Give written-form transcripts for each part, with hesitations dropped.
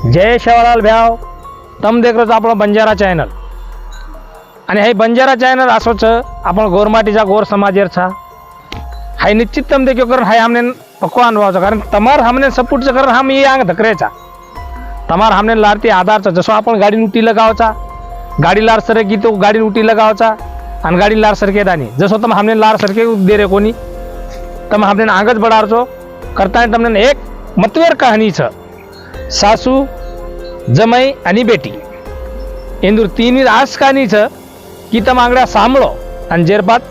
जय शेवालाल भ्याव, तम देख रहे हो आप बंजारा चॅनल आणि हे बंजारा चॅनल असोच आपण गोरमाटीचा गोर समाजेर छा हाय निश्चित तम देखो कारण हाय हमने पक्को अनुभव कारण तमार हमने सपोर्टचं कारण हम ये आंग धकरेचा तमार हमने लारती आधारचा जसो आपण गाडी उटी लगावचा गाडी लार सर की तो गाडी उटी लगावचा आणि गाडी लार सरके दानी जसो तम हमने लार सरके दे रे कोणी तम हमने आगच बडारचो करता तमने एक मतवेर कहानी छ सासू जमाई आणि बेटी इंदूर तीन आज कहानी छ की तम आंगड्या सांभळो आणि जेरबाद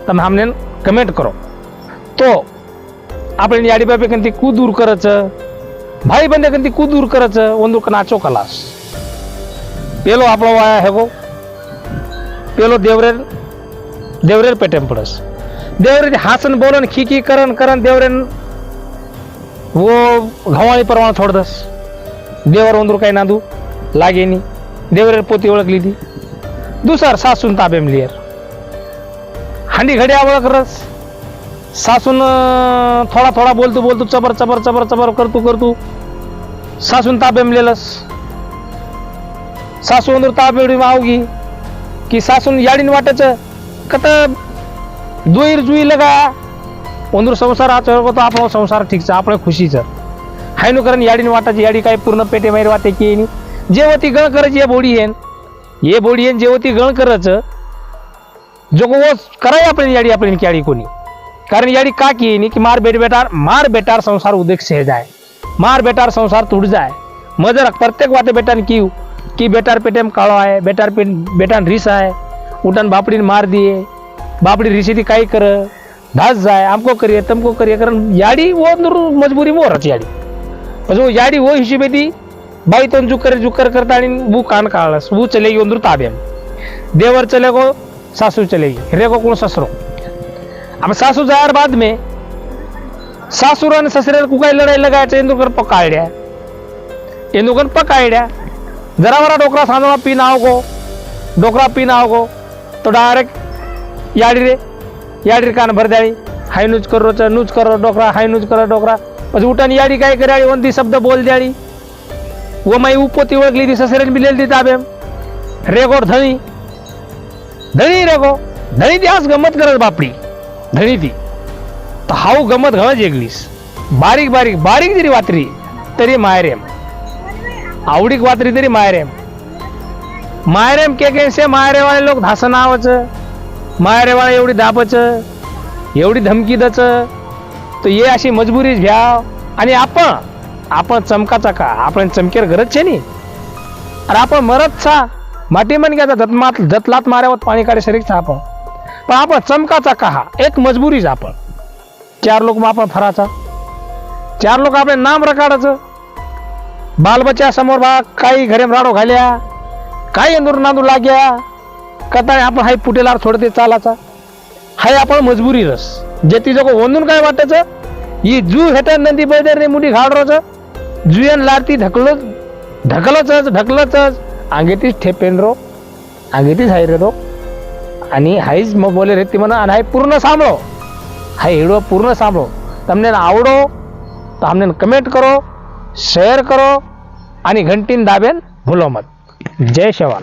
तम हमने कमेंट करो तो आपण याडी बाबे कंती कू दूर करच भाई बंदे कंती कू दूर करच ಒಂದು ನಾಚೋ ಕಲಾಸ್ पेलो आपलो वाया हेगो पेलो देवरेर पेटेम पडस देवरे हासन बोलन खिकी करन देवरेन वो घवाळी परवाना छोडदस देवर ಒಂದ್ರು काय नादू लागेनी देवरेर पोती ओळखली ती दुसर सासून ताबेम लियर हांडी घडी आवळक रस सासून थोडा बोलतो चबर करतू सासून ताबेम लेलस सासू अंदर ताब एवढी मावगी की सासून याडीन वाटच कत दुईर जुई लगा अंदर संसार आचर आपण संसार ठीक छ आपण खुशीच हायनो कारण याडीन वाटाची याडी काय पूर्ण पेटे माहीर वाटे की जेवती गण करच ये बोडीयन जेवती गण करच जो वो कराय आपण याडी आपण क्याडी कोणी कारण याडी का की कि मार बेटार संसार उदेक से जाए मार बेटार संसार टूट जाए मजर प्रत्येक वाते बेटान की बेटार पेटेम काळो आहे बेटान रिस आहे उठन बापडीन मार दिए बापडी रिसी काई कर धास जाए हमको करिए तुमको करिए कारण याडी वो मजबूरी वो रच याडी जो याडी वो हिशोबे ती बाई तो जुकर करता आणि वो कान काळस वो चलेगी अंदर ताबेम देवर चलेगो सासू चलेगी रेगो कोण ससरो अब सासू जायर बाद में सासुर आणि ससरेर को काय लढाई लगायचं इंदुकर पकायड्या जरावरा डोकरा सांदोळा पी नाव गो तो डायरेक्ट याडी कान भर द्याळी हाय नूज करो डोकरा हाय नूज करो डोकरा પછી ઉઠાન યાડી કાઈ કર્યાળી ઓનથી શબ્દ બોલ દ્યાળી ઓમાં એવું પોતી ઓળખલી તી સસરેન બિલેલ દી તાબેમ રેગોડ ધણી રેગો ધણી તી આસ ગમત કરત બાપડી ધણી તી તો હાવ ગમત ઘણા જેગલીસ બારીક જરી વાતરી તરી માયરેમ आवडीक वातरी तरी मायरेम के से मायरे वाले लोग धासन आवच मायरे वाले एवढी दाबच एवढी धमकी दच तो ये अशी मजबुरी घ्याव आणि आपण चमकाचा का आपण चमकेर गरज छे नी अरे आपण मरत छा माटी मन घ्यायचा जतलात माऱ्यावर पाणी काढे शरीर छा पण आपण चमकाचा का हा एक मजबुरीच आपण चार लोक मग आपण फराचा चार लोक आपले नाम रकाडाचं बाल बच्चा समोर बा काही घरे राडो घाल्या काही अंदूर नांदू लाग्या कताळे आपण हाय पुटेलार थोडते चालाचा हाय आपण मजबुरी रस जे ती जग वंदून काय वाटायचं ही जू हेटर नंदी बैदर रे मुठी घाडरोच जुयन लारती ढकलच अंगेतीच ठेपेन अंगेतीच हाय रे आणि हाईच मग बोले रे ती म्हणा आणि हाय पूर्ण सांभळो हाय हेडो पूर्ण सांभळो तमने आवडो तो हमने कमेंट करो शेयर करो आणि घंटीन दाबेन भूलो मत जय शेवाल।